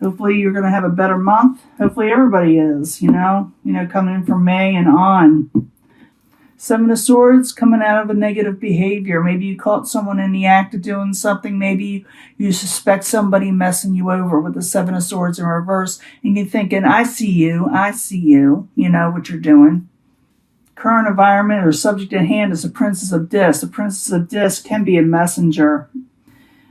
Hopefully you're going to have a better month. Hopefully everybody is, coming in from May and on. Seven of Swords, coming out of a negative behavior. Maybe you caught someone in the act of doing something. Maybe you suspect somebody messing you over with the Seven of Swords in reverse. And you're thinking, I see you. You know what you're doing. Current environment or subject at hand is the Princess of Discs. The Princess of Discs can be a messenger.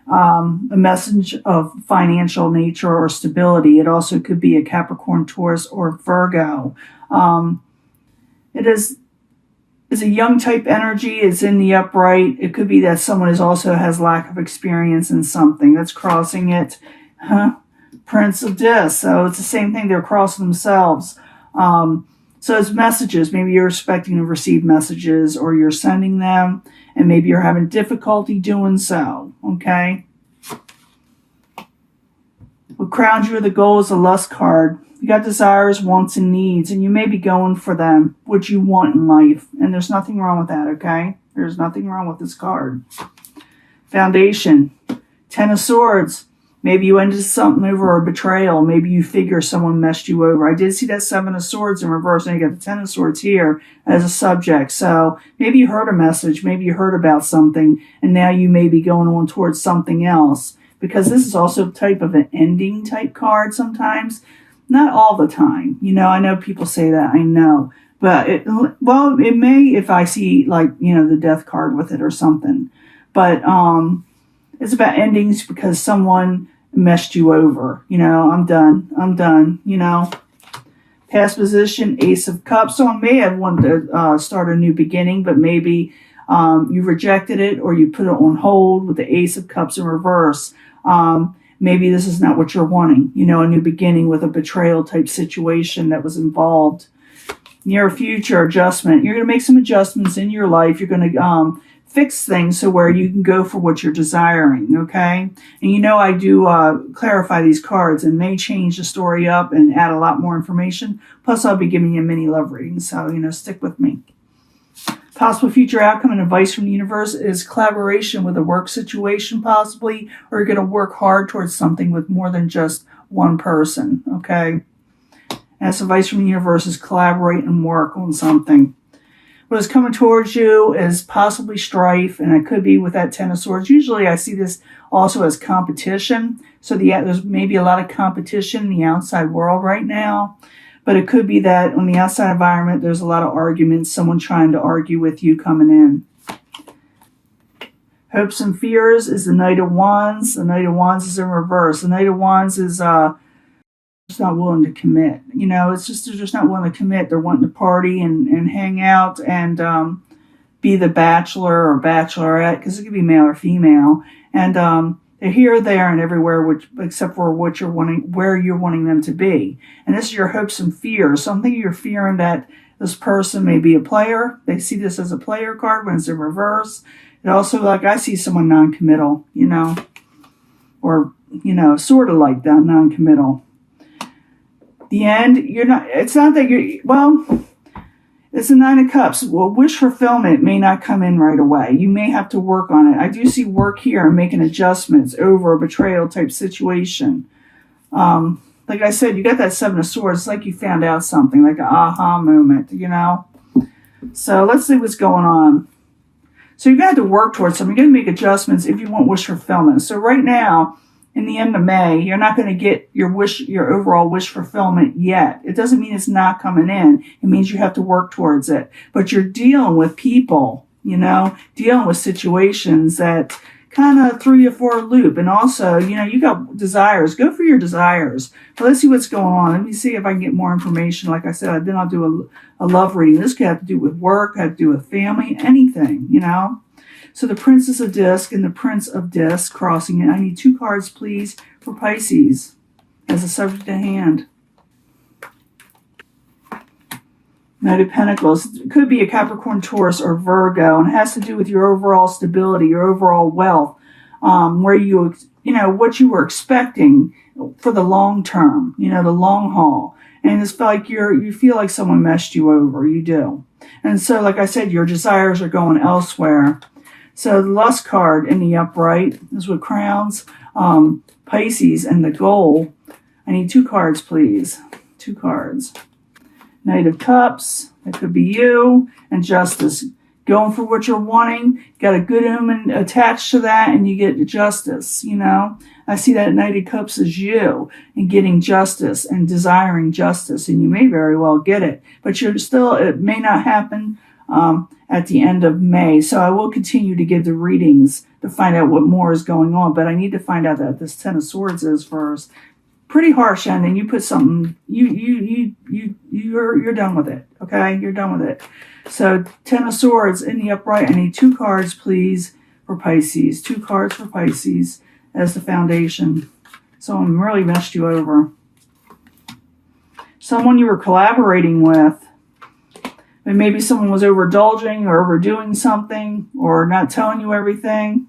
A message of financial nature or stability. It also could be a Capricorn, Taurus, or Virgo. It's a young type energy. It's in the upright. It could be that someone also has lack of experience in something that's crossing it. Prince of Discs. So it's the same thing. They're crossing themselves. So it's messages. Maybe you're expecting to receive messages or you're sending them, and maybe you're having difficulty doing so. Okay. What crowns you with the goal is a lust card. You got desires, wants, and needs, and you may be going for them, what you want in life. And there's nothing wrong with that, okay? There's nothing wrong with this card. Foundation. Ten of Swords. Maybe you ended something over a betrayal. Maybe you figure someone messed you over. I did see that Seven of Swords in reverse, and you got the Ten of Swords here as a subject. So maybe you heard a message. Maybe you heard about something, and now you may be going on towards something else. Because this is also a type of an ending type card sometimes. Not all the time. I know people say that. I know. But, it may if I see, the death card with it or something. But it's about endings because someone messed you over. I'm done. Past position, Ace of Cups. Someone may have wanted to start a new beginning, but maybe you rejected it or you put it on hold with the Ace of Cups in reverse. Maybe this is not what you're wanting, a new beginning with a betrayal type situation that was involved. Near future adjustment. You're going to make some adjustments in your life. You're going to fix things so where you can go for what you're desiring, okay? And I do clarify these cards and may change the story up and add a lot more information. Plus, I'll be giving you mini love readings, so, stick with me. Possible future outcome and advice from the universe is collaboration with a work situation possibly, or you're going to work hard towards something with more than just one person, okay? And this advice from the universe is collaborate and work on something. What is coming towards you is possibly strife, and it could be with that Ten of Swords. Usually I see this also as competition. So there's maybe a lot of competition in the outside world right now. But it could be that on the outside environment, there's a lot of arguments, someone trying to argue with you coming in. Hopes and fears is the Knight of Wands. The Knight of Wands is in reverse. The Knight of Wands is just not willing to commit. It's just they're just not willing to commit. They're wanting to party and hang out and be the bachelor or bachelorette, because it could be male or female. And they're here, there, and everywhere, except for what you're wanting, where you're wanting them to be. And this is your hopes and fears. Something you're fearing that this person may be a player. They see this as a player card when it's in reverse. It also, I see someone non-committal, or, sort of like that, non-committal. The end, it's not that it's the Nine of Cups. Well, wish fulfillment may not come in right away. You may have to work on it. I do see work here and making adjustments over a betrayal type situation. Like I said, you got that Seven of Swords. It's like you found out something, like an aha moment, So let's see what's going on. So you're going to have to work towards something. You're going to make adjustments if you want wish fulfillment. So right now, in the end of May, you're not going to get your overall wish fulfillment yet. It doesn't mean it's not coming in. It means you have to work towards it. But you're dealing with people, dealing with situations that kind of threw you for a loop. And also, you got desires. Go for your desires. But let's see what's going on. Let me see if I can get more information. Like I said, then I'll do a love reading. This could have to do with work, have to do with family, anything, So the Princess of Disc and the Prince of Disc crossing it. I need 2 cards, please, for Pisces as a subject at hand. Knight of Pentacles. It could be a Capricorn, Taurus, or Virgo, and it has to do with your overall stability, your overall wealth, where what you were expecting for the long term, the long haul. And it's like you feel like someone messed you over. You do. And so, like I said, your desires are going elsewhere. So the Lust card in the upright is what crowns Pisces, and the goal. I need 2 cards, please. 2 cards. Knight of Cups, that could be you, and Justice. Going for what you're wanting, got a good omen attached to that, and you get justice, you know. I see that Knight of Cups as you, and getting justice, and desiring justice, and you may very well get it. But you're still, it may not happen at the end of May, so I will continue to give the readings to find out what more is going on, but I need to find out that this Ten of Swords is first. Pretty harsh ending. You put something, you're done with it, okay? You're done with it. So, Ten of Swords in the upright. I need 2 cards, please, for Pisces. 2 cards for Pisces as the foundation. Someone really messed you over. Someone you were collaborating with. And maybe someone was overindulging or overdoing something or not telling you everything.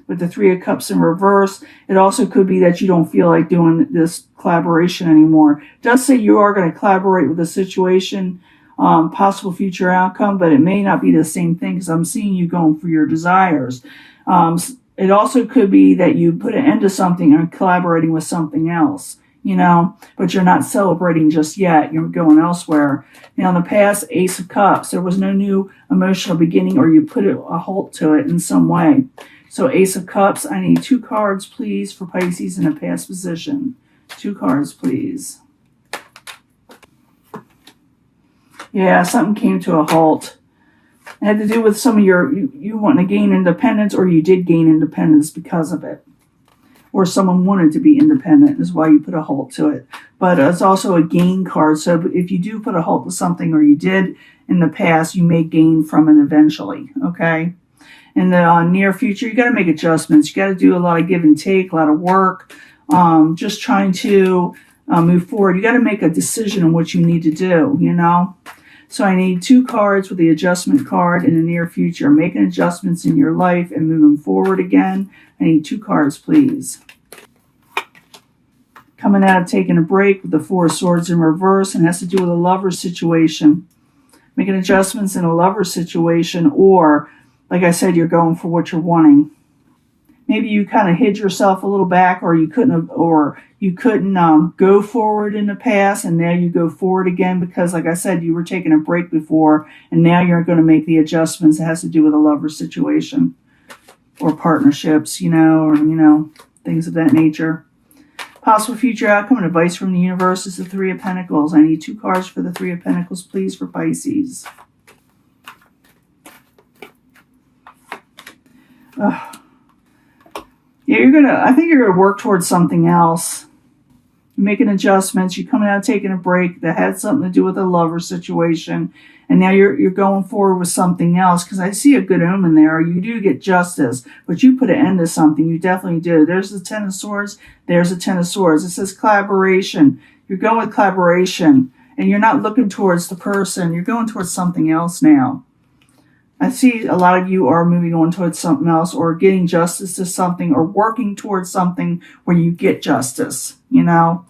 With the 3 of Cups in reverse, it also could be that you don't feel like doing this collaboration anymore. It does say you are going to collaborate with a situation, possible future outcome, but it may not be the same thing because I'm seeing you going for your desires. It also could be that you put an end to something and collaborating with something else, you know, but you're not celebrating just yet. You're going elsewhere. Now, in the past, Ace of Cups, there was no new emotional beginning or you put a halt to it in some way. So Ace of Cups, I need 2 cards, please, for Pisces in a past position. 2 cards, please. Yeah, something came to a halt. It had to do with some of you wanting to gain independence, or you did gain independence because of it. Or someone wanted to be independent is why you put a halt to it. But it's also a gain card. So if you do put a halt to something, or you did in the past, you may gain from it eventually, okay? In the near future, you got to make adjustments. You got to do a lot of give and take, a lot of work, just trying to move forward. You got to make a decision on what you need to do, you know. So I need 2 cards with the adjustment card in the near future. Making adjustments in your life and moving forward again. I need 2 cards, please. Coming out of taking a break with the 4 of Swords in reverse, and has to do with a lover situation. Making adjustments in a lover situation, or like I said, you're going for what you're wanting. Maybe you kind of hid yourself a little back, or you couldn't go forward in the past, and now you go forward again because, like I said, you were taking a break before, and now you're going to make the adjustments. It has to do with a lover situation or partnerships, you know, or, things of that nature. Possible future outcome and advice from the universe is the 3 of Pentacles. I need 2 cards for the 3 of Pentacles, please, for Pisces. Yeah, I think you're going to work towards something else. You're making adjustments. You're coming out taking a break that had something to do with a lover situation. And now you're going forward with something else because I see a good omen there. You do get justice, but you put an end to something. You definitely do. There's the 10 of Swords. There's the 10 of Swords. It says collaboration. You're going with collaboration. And you're not looking towards the person. You're going towards something else now. I see a lot of you are moving on towards something else or getting justice to something or working towards something where you get justice, you know.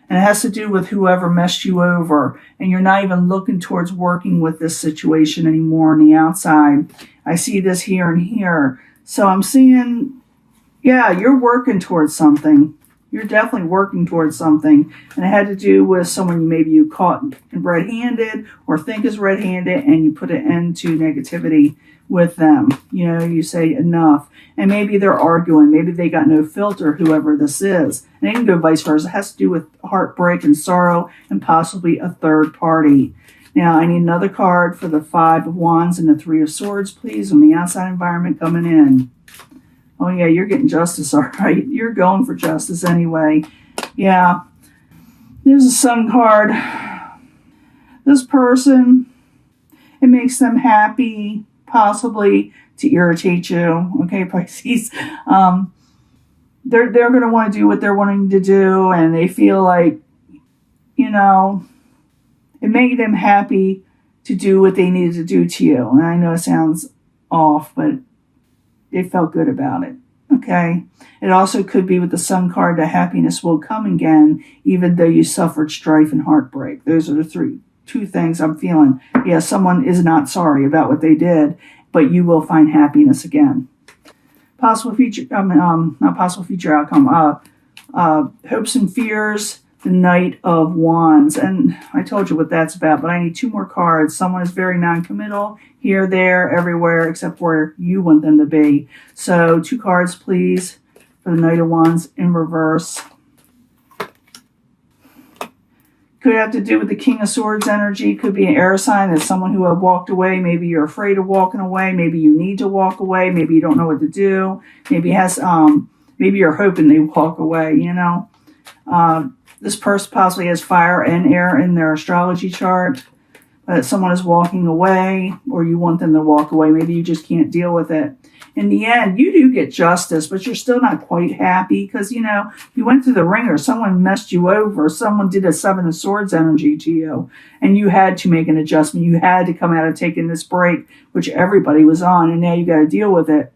And it has to do with whoever messed you over. And you're not even looking towards working with this situation anymore on the outside. I see this here and here. So I'm seeing, yeah, you're working towards something. You're definitely working towards something. And it had to do with someone maybe you caught red-handed or think is red-handed, and you put an end to negativity with them. You know, you say enough. And maybe they're arguing. Maybe they got no filter, whoever this is. And it can go vice versa. It has to do with heartbreak and sorrow and possibly a third party. Now, I need another card for the 5 of Wands and the 3 of Swords, please, on the outside environment coming in. Oh, yeah, you're getting justice, all right. You're going for justice anyway. Yeah. There's a Sun card. This person, it makes them happy, possibly to irritate you. Okay, Pisces. They're going to want to do what they're wanting to do, and they feel like, you know, it made them happy to do what they needed to do to you. And I know it sounds off, but they felt good about it. Okay. It also could be with the Sun card that happiness will come again, even though you suffered strife and heartbreak. Those are the two things I'm feeling. Yeah, someone is not sorry about what they did, but you will find happiness again. Possible future, not possible future outcome. Hopes and fears the Knight of Wands. And I told you what that's about, but I need 2 more cards. Someone is very non-committal here, there, everywhere, except where you want them to be. So 2 cards, please, for the Knight of Wands in reverse. Could have to do with the King of Swords energy. Could be an air sign. That's someone who have walked away. Maybe you're afraid of walking away. Maybe you need to walk away. Maybe you don't know what to do. Maybe maybe you're hoping they walk away, you know. This person possibly has fire and air in their astrology chart. But someone is walking away, or you want them to walk away. Maybe you just can't deal with it. In the end, you do get justice, but you're still not quite happy because, you know, you went through the ringer. Someone messed you over. Someone did a 7 of Swords energy to you, and you had to make an adjustment. You had to come out of taking this break, which everybody was on, and now you got to deal with it.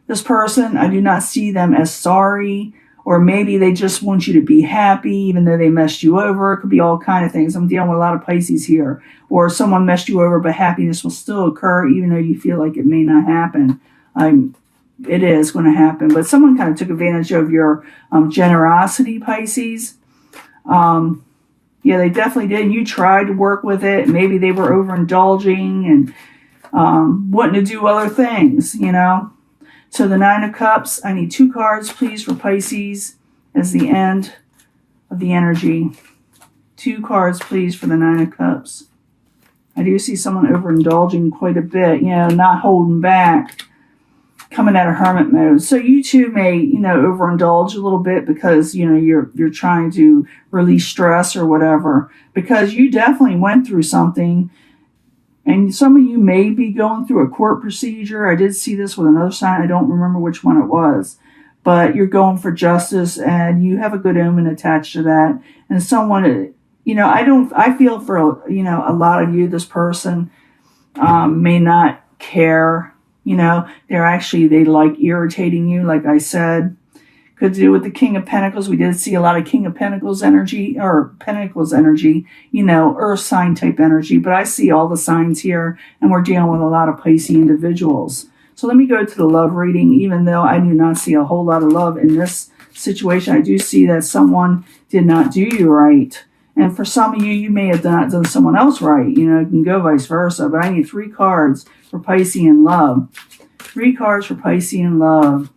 This person, I do not see them as sorry, or maybe they just want you to be happy, even though they messed you over. It could be all kind of things. I'm dealing with a lot of Pisces here. Or someone messed you over, but happiness will still occur, even though you feel like it may not happen. It is going to happen. But someone kind of took advantage of your generosity, Pisces. Yeah, they definitely did. You tried to work with it. Maybe they were overindulging and wanting to do other things, you know. So the 9 of Cups, I need 2 cards, please, for Pisces as the end of the energy. 2 cards, please, for the 9 of Cups. I do see someone overindulging quite a bit, you know, not holding back, coming out of hermit mode. So you too may, you know, overindulge a little bit because, you know, you're trying to release stress or whatever, because you definitely went through something. And some of you may be going through a court procedure. I did see this with another sign. I don't remember which one it was. But you're going for justice, and you have a good omen attached to that. And someone, you know, I feel for, you know, a lot of you, this person may not care. You know, they like irritating you, like I said. Could do with the King of Pentacles. We did see a lot of King of Pentacles energy, or Pentacles energy, you know, Earth sign type energy. But I see all the signs here, and we're dealing with a lot of Pisces individuals. So let me go to the love reading. Even though I do not see a whole lot of love in this situation, I do see that someone did not do you right. And for some of you, you may have not done someone else right. You know, it can go vice versa. But I need 3 cards for Pisces in love. 3 cards for Pisces in love.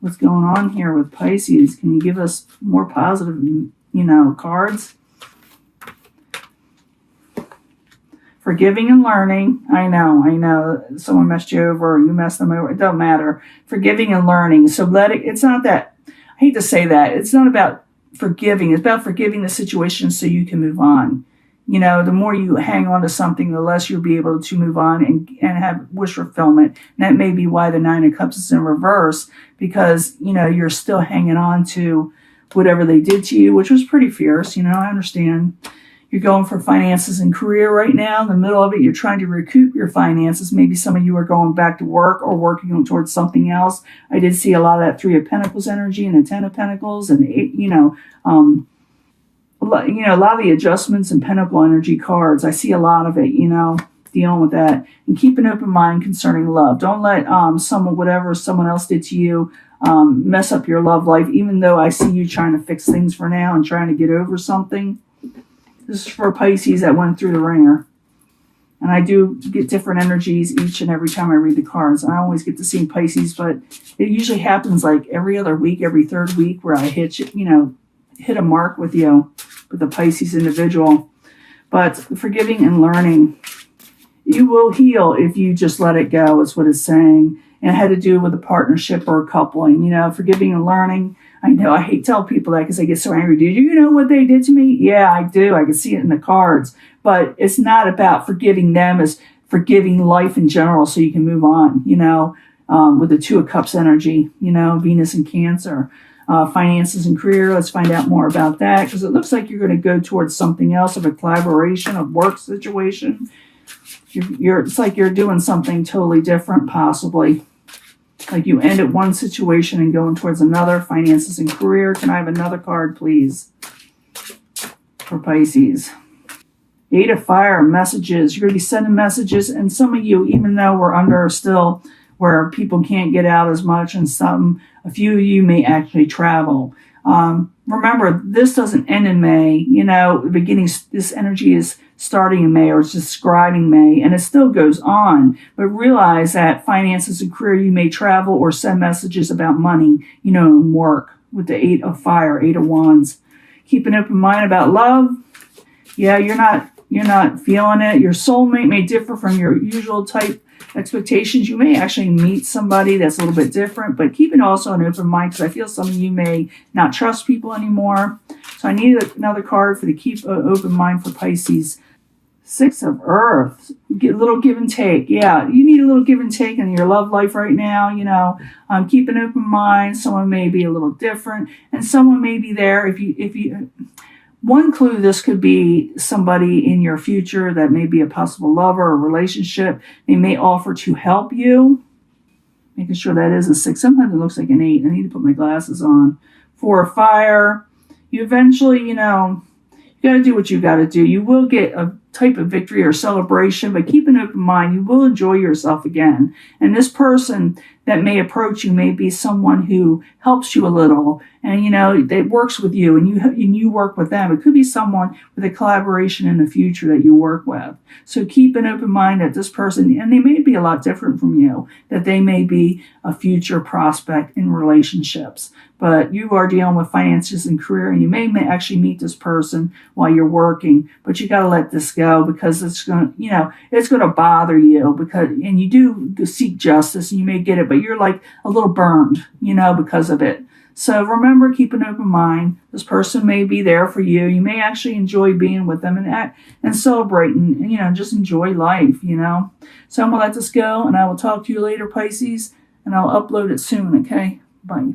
What's going on here with Pisces? Can you give us more positive, you know, cards? Forgiving and learning. I know. Someone messed you over, or you messed them over. It doesn't matter. Forgiving and learning. So it's not that, I hate to say that. It's not about forgiving. It's about forgiving the situation so you can move on. You know, the more you hang on to something, the less you'll be able to move on and have wish fulfillment. And that may be why the 9 of Cups is in reverse, because, you know, you're still hanging on to whatever they did to you, which was pretty fierce. You know, I understand. You're going for finances and career right now. In the middle of it, you're trying to recoup your finances. Maybe some of you are going back to work or working towards something else. I did see a lot of that 3 of Pentacles energy and the 10 of Pentacles, and, a lot of the adjustments and Pentacle energy cards. I see a lot of it, you know, dealing with that. And keep an open mind concerning love. Don't let whatever someone else did to you mess up your love life, even though I see you trying to fix things for now and trying to get over something. This is for Pisces that went through the ringer. And I do get different energies each and every time I read the cards. I always get to see Pisces, but it usually happens like every other week, every 3rd week, where I hit a mark with you, with the Pisces individual. But forgiving and learning, you will heal if you just let it go, is what it's saying. And it had to do with a partnership or a coupling. You know, forgiving and learning. I know I hate telling people that because I get so angry. Do you know what they did to me? Yeah, I do. I can see it in the cards. But it's not about forgiving them, it's forgiving life in general so you can move on, you know, with the 2 of Cups energy, you know, Venus and Cancer. Finances and career, let's find out more about that, because it looks like you're going to go towards something else, of a collaboration, of work situation. It's like you're doing something totally different, possibly. Like you end at one situation and going towards another. Finances and career. Can I have another card, please, for Pisces? 8 of Fire, messages. You're going to be sending messages, and some of you, even though we're under still where people can't get out as much, and a few of you may actually travel. remember, this doesn't end in May. You know, the beginning, this energy is starting in May, or it's describing May, and it still goes on. But realize that finances and career, you may travel or send messages about money, you know, and work with the 8 of fire, 8 of wands. Keep an open mind about love. Yeah, you're not feeling it. Your soulmate may differ from your usual type expectations. You may actually meet somebody that's a little bit different, but keeping also an open mind, because I feel some of you may not trust people anymore. So I need another card for the keep an open mind for Pisces. 6 of Earth. Get a little give and take. Yeah, you need a little give and take in your love life right now. You know, keep an open mind. Someone may be a little different, and someone may be there. If you, one clue, this could be somebody in your future that may be a possible lover or relationship. They may offer to help you. Making sure that is a 6. Sometimes it looks like an 8. I need to put my glasses on. 4 of fire. You eventually, you know, you got to do what you got to do. You will get a type of victory or celebration, but keep an open mind. You will enjoy yourself again. And this person that may approach you may be someone who helps you a little, and you know, that works with you, and you work with them. It could be someone with a collaboration in the future that you work with. So keep an open mind that this person, and they may be a lot different from you, that they may be a future prospect in relationships. But you are dealing with finances and career, and you may actually meet this person while you're working, but you got to let this go, because it's going to, you know, it's going to bother you, because, and you do seek justice and you may get it, but you're like a little burned, you know, because of it. So remember, keep an open mind. This person may be there for you. You may actually enjoy being with them and celebrating, you know, just enjoy life, you know. So I'm going to let this go, and I will talk to you later, Pisces, and I'll upload it soon, okay? Bye.